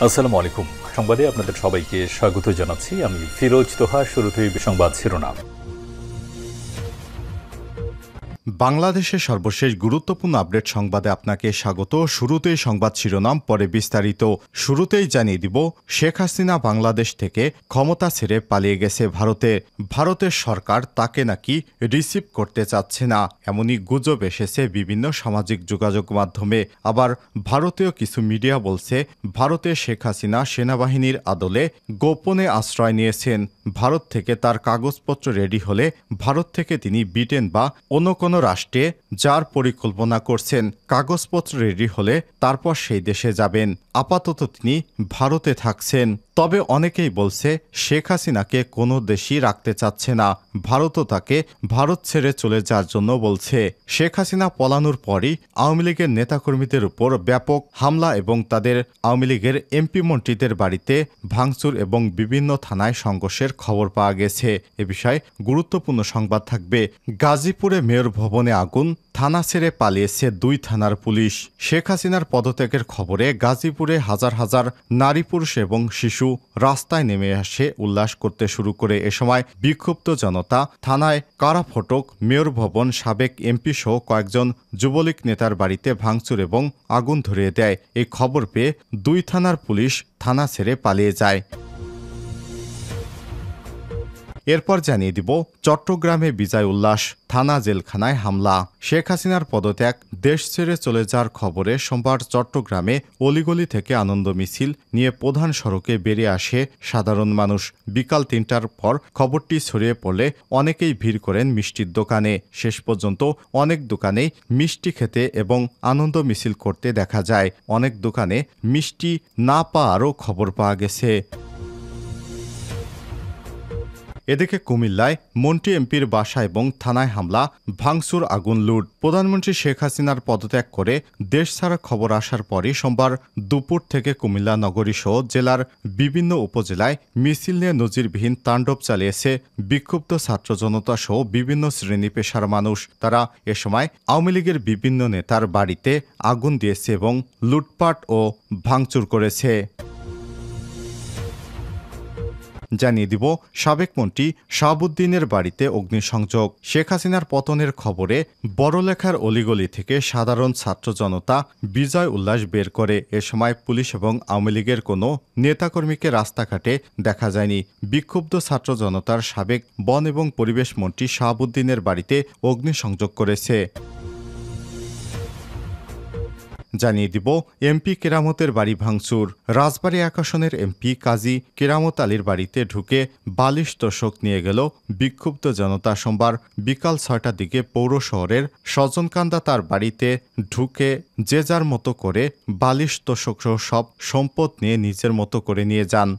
আসসালামু আলাইকুম। সংবাদে আপনাদের সবাইকে স্বাগত জানাচ্ছি। আমি ফিরোজ তোহা। শুরুতেই সংবাদ শিরোনাম। বাংলাদেশের সর্বশেষ গুরুত্বপূর্ণ আপডেট সংবাদে আপনাকে স্বাগত। শুরুতেই সংবাদ শিরোনাম, পরে বিস্তারিত। শুরুতেই জানিয়ে দিব, শেখ হাসিনা বাংলাদেশ থেকে ক্ষমতা ছেড়ে পালিয়ে গেছে ভারতে। ভারতের সরকার তাকে নাকি রিসিভ করতে চাচ্ছে না, এমনই গুজব এসেছে বিভিন্ন সামাজিক যোগাযোগ মাধ্যমে। আবার ভারতীয় কিছু মিডিয়া বলছে, ভারতে শেখ হাসিনা সেনাবাহিনীর আদলে গোপনে আশ্রয় নিয়েছেন। ভারত থেকে তার কাগজপত্র রেডি হলে ভারত থেকে তিনি ব্রিটেন বা অন্য কোনো রাষ্ট্রে যার পরিকল্পনা করছেন। কাগজপত্র রেডি হলে তারপর সেই দেশে যাবেন। আপাতত তিনি ভারতে থাকছেন। তবে অনেকেই বলছে, শেখ হাসিনাকে কোনো দেশই রাখতে চাচ্ছে না, ভারতও তাকে ভারত ছেড়ে চলে যাওয়ার জন্য বলছে। শেখ হাসিনা পলানোর পরই আওয়ামী লীগের নেতাকর্মীদের উপর ব্যাপক হামলা এবং তাদের আওয়ামী লীগের এমপি মন্ত্রীদের বাড়িতে ভাঙচুর এবং বিভিন্ন থানায় সংঘর্ষের খবর পাওয়া গেছে। এ বিষয়ে গুরুত্বপূর্ণ সংবাদ থাকবে। গাজীপুরে মেয়র ভবনে আগুন, থানা ছেড়ে পালিয়েছে 2 থানার পুলিশ। শেখ হাসিনার পদত্যাগের খবরে গাজীপুরে হাজার হাজার নারী, পুরুষ এবং শিশু রাস্তায় নেমে আসে, উল্লাস করতে শুরু করে। এ সময় বিক্ষুব্ধ জনতা থানায় কারা ফটক, মেয়র ভবন, সাবেক এমপি সহ কয়েকজন যুবলীগ নেতার বাড়িতে ভাঙচুর এবং আগুন ধরিয়ে দেয়। এই খবর পেয়ে 2 থানার পুলিশ থানা ছেড়ে পালিয়ে যায়। এরপর জানিয়ে দিব, চট্টগ্রামে বিজয় উল্লাস, থানা জেলখানায় হামলা। শেখ হাসিনার পদত্যাগ, দেশ ছেড়ে চলে যাওয়ার খবরে সোমবার চট্টগ্রামে অলিগলি থেকে আনন্দ মিছিল নিয়ে প্রধান সড়কে বেরিয়ে আসে সাধারণ মানুষ। বিকাল 3টার পর খবরটি ছড়িয়ে পড়লে অনেকেই ভিড় করেন মিষ্টির দোকানে। শেষ পর্যন্ত অনেক দোকানেই মিষ্টি খেতে এবং আনন্দ মিছিল করতে দেখা যায়। অনেক দোকানে মিষ্টি না পাওয়ারও খবর পাওয়া গেছে। এদিকে কুমিল্লায় মন্ত্রী এমপির বাসা এবং থানায় হামলা, ভাঙচুর, আগুন, লুট। প্রধানমন্ত্রী শেখ হাসিনার পদত্যাগ করে দেশ ছাড়া খবর আসার পরই সোমবার দুপুর থেকে কুমিল্লা নগরী সহ জেলার বিভিন্ন উপজেলায় মিছিল নিয়ে নজিরবিহীন তাণ্ডব চালিয়েছে বিক্ষুব্ধ ছাত্র জনতা সহ বিভিন্ন শ্রেণী পেশার মানুষ। তারা এ সময় আওয়ামী লীগের বিভিন্ন নেতার বাড়িতে আগুন দিয়েছে এবং লুটপাট ও ভাঙচুর করেছে। জানিয়ে দিব, সাবেক মন্ত্রী শাহাবুদ্দিনের বাড়িতে অগ্নিসংযোগ। শেখ হাসিনার পতনের খবরে বড়লেখার অলিগলি থেকে সাধারণ ছাত্র জনতা বিজয় উল্লাস বের করে। এ সময় পুলিশ এবং আওয়ামী লীগের কোনো নেতাকর্মীকে রাস্তাঘাটে দেখা যায়নি। বিক্ষুব্ধ ছাত্র জনতার সাবেক বন এবং পরিবেশ মন্ত্রী শাহাবুদ্দিনের বাড়িতে অগ্নিসংযোগ করেছে। জানিয়ে দিব, এমপি কেরামতের বাড়ি ভাঙচুর। রাজবাড়ী 1 আসনের এমপি কাজী কেরামত আলীর বাড়িতে ঢুকে বালিশ তোষক নিয়ে গেল বিক্ষুব্ধ জনতা। সোমবার বিকাল 6টার দিকে পৌর শহরের সজনকান্দা তার বাড়িতে ঢুকে যে যার মতো করে বালিশ তোষক সহ সব সম্পদ নিয়ে নিজের মতো করে নিয়ে যান।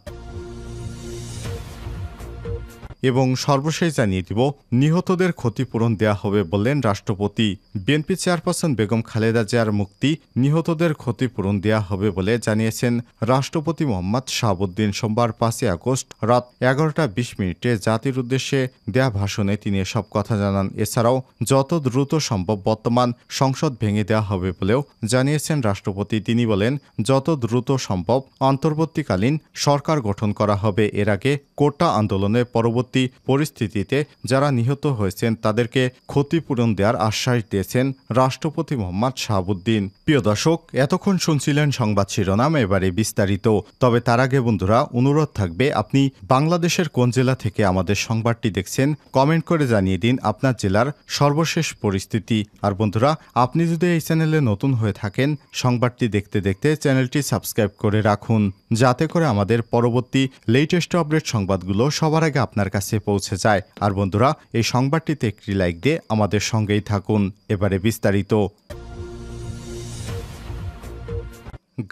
এবং সর্বশেষ জানিয়ে দিব, নিহতদের ক্ষতিপূরণ দেয়া হবে বললেন রাষ্ট্রপতি। বিএনপি চেয়ারপারসন বেগম খালেদা জিয়ার মুক্তি, নিহতদের ক্ষতিপূরণ দেয়া হবে বলে জানিয়েছেন রাষ্ট্রপতি মোহাম্মদ শাহাবুদ্দিন। সোমবার 5 আগস্ট রাত 11টা 20 জাতির উদ্দেশ্যে দেয়া ভাষণে তিনি এসব কথা জানান। এছাড়াও যত দ্রুত সম্ভব বর্তমান সংসদ ভেঙে দেওয়া হবে বলেও জানিয়েছেন রাষ্ট্রপতি। তিনি বলেন, যত দ্রুত সম্ভব অন্তর্বর্তীকালীন সরকার গঠন করা হবে। এর আগে কোটা আন্দোলনে পরবর্তী পরিস্থিতিতে যারা নিহত হয়েছেন তাদেরকে ক্ষতিপূরণ দেওয়ার আশ্বাস দিয়েছেন রাষ্ট্রপতি মোহাম্মদ শাহাবুদ্দিন। প্রিয় দর্শক, এতক্ষণ শুনছিলেন সংবাদ শিরোনাম, এবারে বিস্তারিত। তবে তার আগে বন্ধুরা, অনুরোধ থাকবে, আপনি বাংলাদেশের কোন জেলা থেকে আমাদের সংবাদটি দেখছেন কমেন্ট করে জানিয়ে দিন আপনার জেলার সর্বশেষ পরিস্থিতি। আর বন্ধুরা, আপনি যদি এই চ্যানেলে নতুন হয়ে থাকেন, সংবাদটি দেখতে দেখতে চ্যানেলটি সাবস্ক্রাইব করে রাখুন, যাতে করে আমাদের পরবর্তী লেটেস্ট আপডেট সংবাদগুলো সবার আগে আপনার কাছে পৌঁছে যায়। আর বন্ধুরা, এই সংবাদটিতে একটি লাইক দিয়ে আমাদের সঙ্গেই থাকুন। এবারে বিস্তারিত।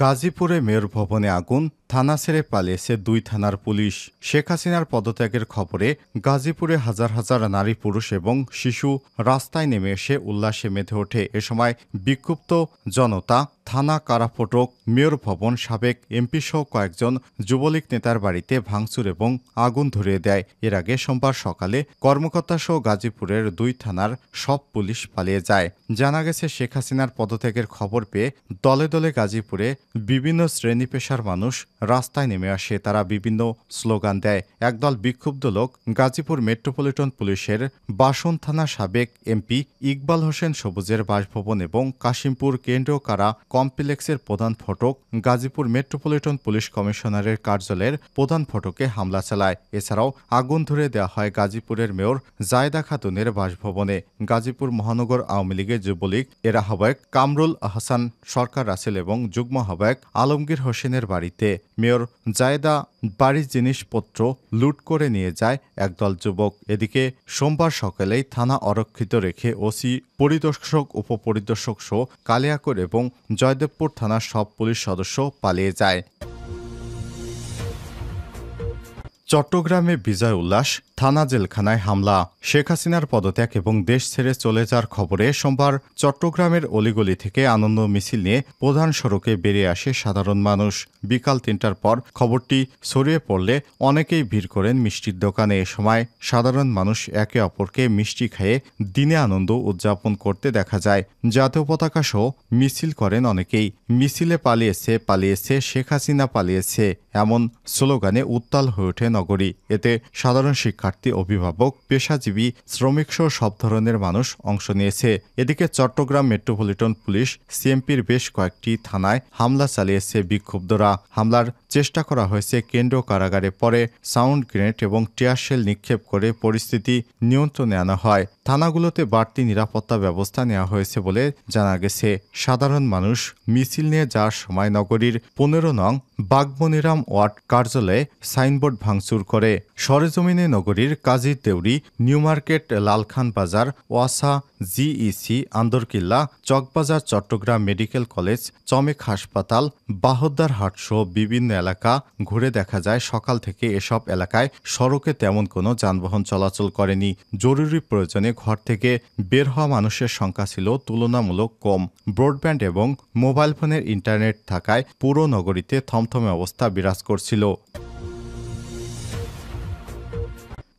গাজীপুরে মেয়র ভবনে আগুন, থানা ছেড়ে পালিয়েছে 2 থানার পুলিশ। শেখ হাসিনার পদত্যাগের খবরে গাজীপুরে হাজার হাজার নারী, পুরুষ এবং শিশু রাস্তায় নেমে এসে উল্লাসে মেতে ওঠে। এ সময় বিক্ষুব্ধ জনতা থানা, কারা ফটক, মেয়র ভবন, সাবেক এমপি সহ কয়েকজন যুবলীগ নেতার বাড়িতে ভাঙচুর এবং আগুন ধরিয়ে দেয়। এর আগে সোমবার সকালে কর্মকর্তা সহ গাজীপুরের 2 থানার সব পুলিশ পালিয়ে যায়। জানা গেছে, শেখ হাসিনার পদত্যাগের খবর পেয়ে দলে দলে গাজীপুরে বিভিন্ন শ্রেণী পেশার মানুষ রাস্তায় নেমে আসে। তারা বিভিন্ন স্লোগান দেয়। একদল বিক্ষুব্ধ লোক গাজীপুর মেট্রোপলিটন পুলিশের বাসন থানা সাবেক এমপি ইকবাল হোসেন সবুজের বাসভবন এবং কাশিমপুর কেন্দ্রীয় কারা কমপ্লেক্সের প্রধান ফটক, গাজীপুর মেট্রোপলিটন পুলিশ কমিশনারের কার্যালয়ের প্রধান ফটকে হামলা চালায়। এছাড়াও আগুন ধরে দেওয়া হয় গাজীপুরের মেয়র জায়েদা খাতুনের বাসভবনে। গাজীপুর মহানগর আওয়ামী লীগের যুবলীগ এর আহ্বায়ক কামরুল আহসান সরকার রাসেল এবং যুগ্ম আহ্বায়ক আলমগীর হোসেনের বাড়িতে মেয়র জায়েদা বাড়ির জিনিসপত্র লুট করে নিয়ে যায় একদল যুবক। এদিকে সোমবার সকালেই থানা অরক্ষিত রেখে ওসি, পরিদর্শক, উপপরিদর্শক সহ কালিয়াকৈর এবং জয়দেবপুর থানার সব পুলিশ সদস্য পালিয়ে যায়। চট্টগ্রামে বিজয় উল্লাস, থানা জেলখানায় হামলা। শেখ হাসিনার পদত্যাগ এবং দেশ ছেড়ে চলে যাওয়ার খবরে সোমবার চট্টগ্রামের অলিগলি থেকে আনন্দ মিছিল নিয়ে প্রধান সড়কে বেরিয়ে আসে সাধারণ মানুষ। বিকাল ৩টার পর খবরটি ছড়িয়ে পড়লে অনেকেই ভিড় করেন মিষ্টির দোকানে। এ সময় সাধারণ মানুষ একে অপরকে মিষ্টি খেয়ে দিনে আনন্দ উদযাপন করতে দেখা যায়। জাতীয় পতাকা সহ মিছিল করেন অনেকেই। মিছিলে পালিয়েছে শেখ হাসিনা পালিয়েছে এমন স্লোগানে উত্তাল হয়ে ওঠে নগরী। এতে সাধারণ শিক্ষার্থী, অভিভাবক, পেশাজীবী, শ্রমিক সহ সব ধরনের মানুষ অংশ নিয়েছে। এদিকে চট্টগ্রাম মেট্রোপলিটন পুলিশ সিএমপির বেশ কয়েকটি থানায় হামলা চালিয়েছে বিক্ষুব্ধরা। হামলার চেষ্টা করা হয়েছে কেন্দ্রীয় কারাগারে। পরে সাউন্ড গ্রেনেড এবং টিয়ারশেল নিক্ষেপ করে পরিস্থিতি নিয়ন্ত্রণে আনা হয়। থানাগুলোতে বাড়তি নিরাপত্তা ব্যবস্থা নেওয়া হয়েছে বলে জানা গেছে। সাধারণ মানুষ মিছিল নিয়ে যাওয়ার সময় নগরীর ১৫ নং বাগমনিরাম ওয়ার্ড কার্যালয়ে সাইনবোর্ড ভাঙচুর করে। সরেজমিনে নগরীর কাজীর Deori, new market, Lalkhan Bazar, Wasa, GEC, Andarkilla, Chawkbazar, Chittagong medical college, Chamek হাসপাতাল, বাহদ্দার হাটসহ বিভিন্ন এলাকা ঘুরে দেখা যায় সকাল থেকে এসব এলাকায় সড়কে তেমন কোনো যানবাহন চলাচল করেনি। জরুরি প্রয়োজনে ঘর থেকে বের হওয়া মানুষের সংখ্যা ছিল তুলনামূলক কম। ব্রডব্যান্ড এবং মোবাইল ফোনের ইন্টারনেট থাকায় পুরো নগরীতে থমথমে অবস্থা বিরাজ করছিল।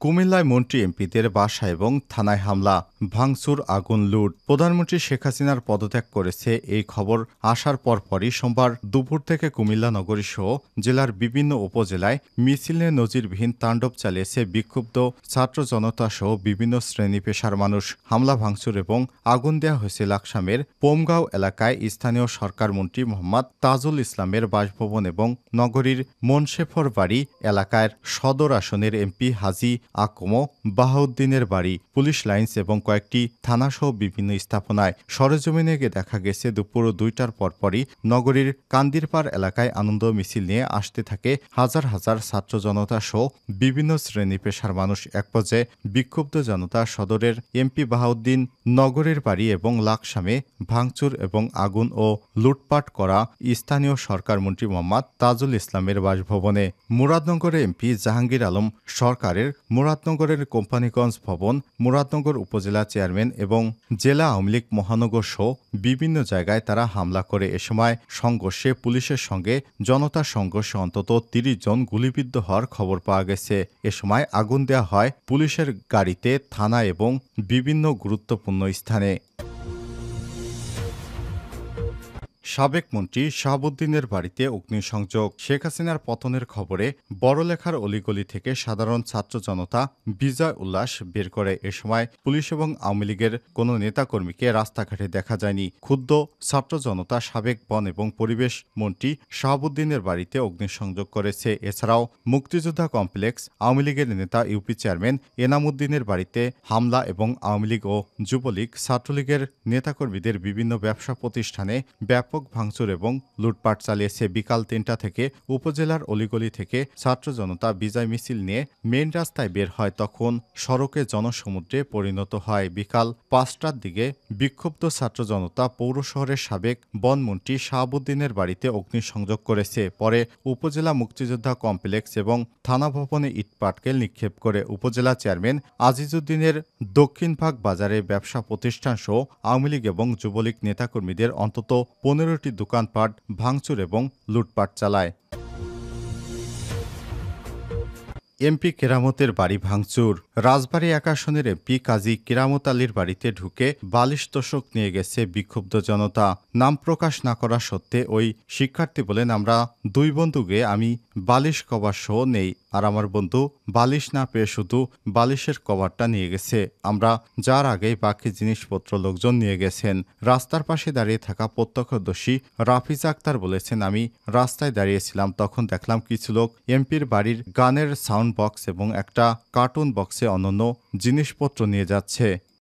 কুমিল্লায় মন্ত্রী এমপিদের বাসা এবং থানায় হামলা, ভাঙচুর, আগুন, লুট। প্রধানমন্ত্রী শেখ হাসিনার পদত্যাগ করেছে এই খবর আসার পরপরই সোমবার দুপুর থেকে কুমিল্লা নগরী সহ জেলার বিভিন্ন উপজেলায় মিছিলে নজিরবিহীন তাণ্ডব চালিয়েছে বিক্ষুব্ধ ছাত্র জনতা সহ বিভিন্ন শ্রেণী পেশার মানুষ। হামলা, ভাঙচুর এবং আগুন দেওয়া হয়েছে লাকসামের পোমগাঁও এলাকায় স্থানীয় সরকার মন্ত্রী মোহাম্মদ তাজুল ইসলামের বাসভবন এবং নগরীর মনশেফর বাড়ি এলাকার সদর আসনের এমপি হাজি আকমো বাহাউদ্দিনের বাড়ি, পুলিশ লাইন্স এবং কয়েকটি থানাসহ বিভিন্ন স্থাপনায়। সরেজমিনে গিয়ে দেখা গেছে দুপুর ২টার পরপরই নগরীর কান্দিরপাড় এলাকায় আনন্দ মিছিল নিয়ে আসতে থাকে হাজার হাজার ছাত্র জনতা সহ বিভিন্ন শ্রেণী পেশার মানুষ। এক পর্যায়ে বিক্ষুব্ধ জনতা সদরের এমপি বাহাউদ্দিন নগরের বাড়ি এবং লাকসামে ভাঙচুর এবং আগুন ও লুটপাট করা স্থানীয় সরকার মন্ত্রী মোহাম্মদ তাজুল ইসলামের বাসভবনে। মুরাদনগরে এমপি জাহাঙ্গীর আলম সরকারের মুরাদনগরের কোম্পানিগঞ্জ ভবন, মুরাদনগর উপজেলা চেয়ারম্যান এবং জেলা আওয়ামী লীগ মহানগর সহ বিভিন্ন জায়গায় তারা হামলা করে। এ সময় সংঘর্ষে পুলিশের সঙ্গে জনতার সংঘর্ষে অন্তত ৩০ জন গুলিবিদ্ধ হওয়ার খবর পাওয়া গেছে। এ সময় আগুন দেওয়া হয় পুলিশের গাড়িতে, থানা এবং বিভিন্ন গুরুত্বপূর্ণ স্থানে। সাবেক মন্ত্রী শাহাবুদ্দিনের বাড়িতে অগ্নিসংযোগ। শেখ হাসিনার পতনের খবরে বড়লেখার অলিগলি থেকে সাধারণ ছাত্র জনতা বিজয় উল্লাস বের করে। এ সময় পুলিশ এবং আওয়ামী লীগের কোনো নেতাকর্মীকে রাস্তাঘাটে দেখা যায়নি। ক্ষুব্ধ ছাত্র জনতা সাবেক বন এবং পরিবেশ মন্ত্রী শাহাবুদ্দিনের বাড়িতে অগ্নিসংযোগ করেছে। এছাড়াও মুক্তিযোদ্ধা কমপ্লেক্স, আওয়ামী লীগের নেতা ইউপি চেয়ারম্যান এনামুদ্দিনের বাড়িতে হামলা এবং আওয়ামী লীগ ও যুবলীগ, ছাত্রলীগের নেতাকর্মীদের বিভিন্ন ব্যবসা প্রতিষ্ঠানে ব্যাপক ভাঙচুর এবং লুটপাট চালিয়েছে। বিকাল ৩টা থেকে উপজেলার অলিগলি থেকে ছাত্র জনতা বিজয় মিছিল নিয়ে মেইন রাস্তায় বের হয়, তখন সড়কে জনসমুদ্রে পরিণত হয়। বিকাল ৫টার দিকে বিক্ষুব্ধ ছাত্র জনতা পৌর শহরের সাবেক বনমন্ত্রী শাহাবুদ্দিনের বাড়িতে অগ্নিসংযোগ করেছে। পরে উপজেলা মুক্তিযোদ্ধা কমপ্লেক্স এবং থানা ভবনে ইটপাটকেল নিক্ষেপ করে। উপজেলা চেয়ারম্যান আজিজউদ্দিনের দক্ষিণভাগ বাজারে ব্যবসা প্রতিষ্ঠান সহ আওয়ামী লীগ এবং যুবলীগ নেতাকর্মীদের অন্তত ১৫টি দোকানপাট ভাঙচুর এবং লুটপাট চালায়। এমপি কেরামতের বাড়ি ভাঙচুর। রাজবাড়ী ১ আসনের এমপি কাজী কেরামত আলীর বাড়িতে ঢুকে বালিশ তোশক নিয়ে গেছে বিক্ষুব্ধ জনতা। নাম প্রকাশ না করা সত্ত্বে ওই শিক্ষার্থী বলেন, আমরা 2 বন্ধুকে আমি বালিশ কভার সহ নেই, আর আমার বন্ধু বালিশ না পেয়ে শুধু বালিশের কভারটা নিয়ে গেছে। আমরা যার আগেই বাকি জিনিসপত্র লোকজন নিয়ে গেছেন। রাস্তার পাশে দাঁড়িয়ে থাকা প্রত্যক্ষদর্শী রাফিজ আক্তার বলেছেন, আমি রাস্তায় দাঁড়িয়েছিলাম, তখন দেখলাম কিছু লোক এমপির বাড়ির গানের সাউন্ড বক্স এবং একটা কার্টুন বক্সে অন্যান্য জিনিসপত্র নিয়ে যাচ্ছে।